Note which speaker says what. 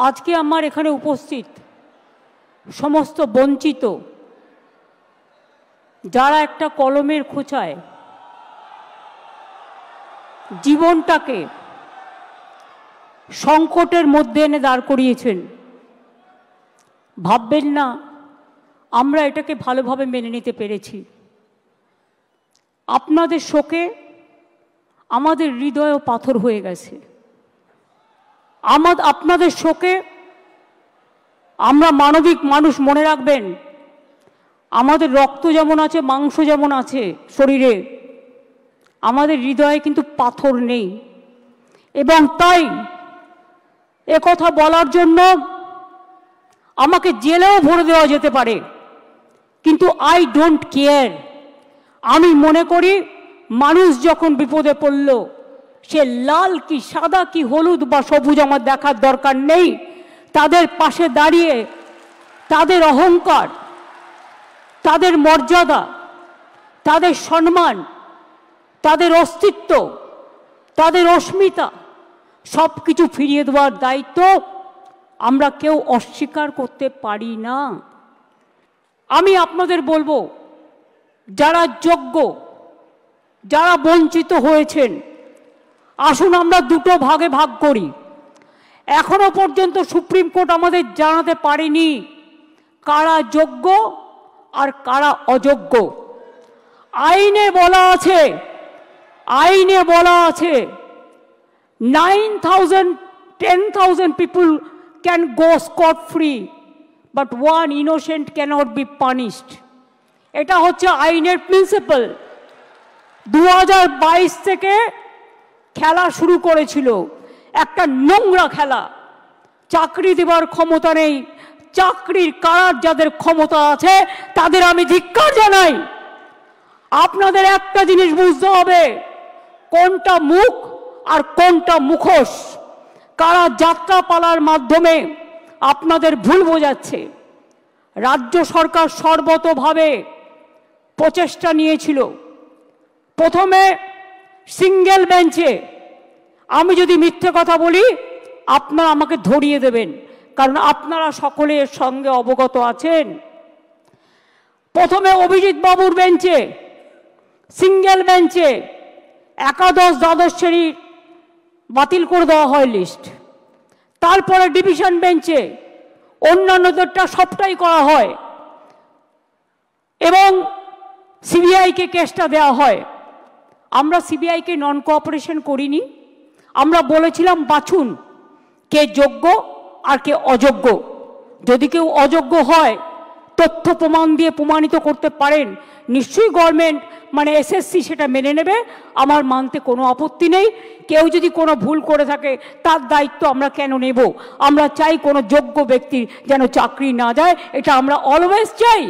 Speaker 1: আজকে আমার এখানে উপস্থিত সমস্ত বঞ্চিত যারা একটা কলমের খোঁচায় জীবনটাকে সংকটের মধ্যে এনে দাঁড় করিয়েছেন, ভাববেন না আমরা এটাকে ভালোভাবে মেনে নিতে পেরেছি। আপনাদের শোকে আমাদের হৃদয়ও পাথর হয়ে গেছে। আপনাদের শোকে আমরা মানবিক মানুষ, মনে রাখবেন আমাদের রক্ত যেমন আছে, মাংস যেমন আছে শরীরে, আমাদের হৃদয়ে কিন্তু পাথর নেই। এবং তাই একথা বলার জন্য আমাকে জেলেও ভরে দেওয়া যেতে পারে, কিন্তু আই ডোন্ট কেয়ার। আমি মনে করি মানুষ যখন বিপদে পড়ল, সে লাল কি সাদা কি হলুদ বা সবুজ আমার দেখার দরকার নেই। তাদের পাশে দাঁড়িয়ে তাদের অহংকার, তাদের মর্যাদা, তাদের সম্মান, তাদের অস্তিত্ব, তাদের অস্মিতা সব কিছু ফিরিয়ে দেওয়ার দায়িত্ব আমরা কেউ অস্বীকার করতে পারি না। আমি আপনাদের বলবো, যারা যোগ্য, যারা বঞ্চিত হয়েছেন, আসুন আমরা দুটো ভাগে ভাগ করি। এখনো পর্যন্ত সুপ্রিম কোর্ট আমাদের জানাতে পারেনি কারা যোগ্য আর কারা অযোগ্য। আইনে বলা আছে 9,000 10,000 people can go scot free, but one innocent cannot be punished. এটা হচ্ছে আইনের প্রিন্সিপাল। 2022 থেকে খেলা শুরু করেছিল, একটা নোংরা খেলা। চাকরি দেওয়ার ক্ষমতা নেই, চাকরির কারার যাদের ক্ষমতা আছে তাদের আমি ধিক্কার জানাই। আপনাদের একটা জিনিস বুঝতে হবে, কোনটা মুখ আর কোনটা মুখোশ। কারা যাত্রাপালার মাধ্যমে আপনাদের ভুল বোঝাচ্ছে। রাজ্য সরকার সর্বতোভাবে প্রচেষ্টা নিয়েছিল। প্রথমে সিঙ্গেল বেঞ্চে, আমি যদি মিথ্যে কথা বলি আপনারা আমাকে ধরিয়ে দেবেন, কারণ আপনারা সকলে এর সঙ্গে অবগত আছেন। প্রথমে অভিজিৎ বাবুর বেঞ্চে, সিঙ্গেল বেঞ্চে একাদশ দ্বাদশ শ্রেণীর বাতিল করে দেওয়া হয় লিস্ট। তারপরে ডিভিশন বেঞ্চে অন্যান্যদেরটা সবটাই করা হয় এবং সিবিআইকে কেসটা দেওয়া হয়। আমরা সিবিআইকে নন কোঅপারেশন করিনি। আমরা বলেছিলাম বাছুন কে যোগ্য আর কে অযোগ্য। যদি কেউ অযোগ্য হয়, তথ্য প্রমাণ দিয়ে প্রমাণিত করতে পারেন, নিশ্চয়ই গভর্নমেন্ট মানে এসএসসি সেটা মেনে নেবে। আমার মানতে কোনো আপত্তি নেই। কেউ যদি কোনো ভুল করে থাকে তার দায়িত্ব আমরা কেন নেব? আমরা চাই কোনো যোগ্য ব্যক্তির যেন চাকরি না যায়, এটা আমরা অলওয়েজ চাই।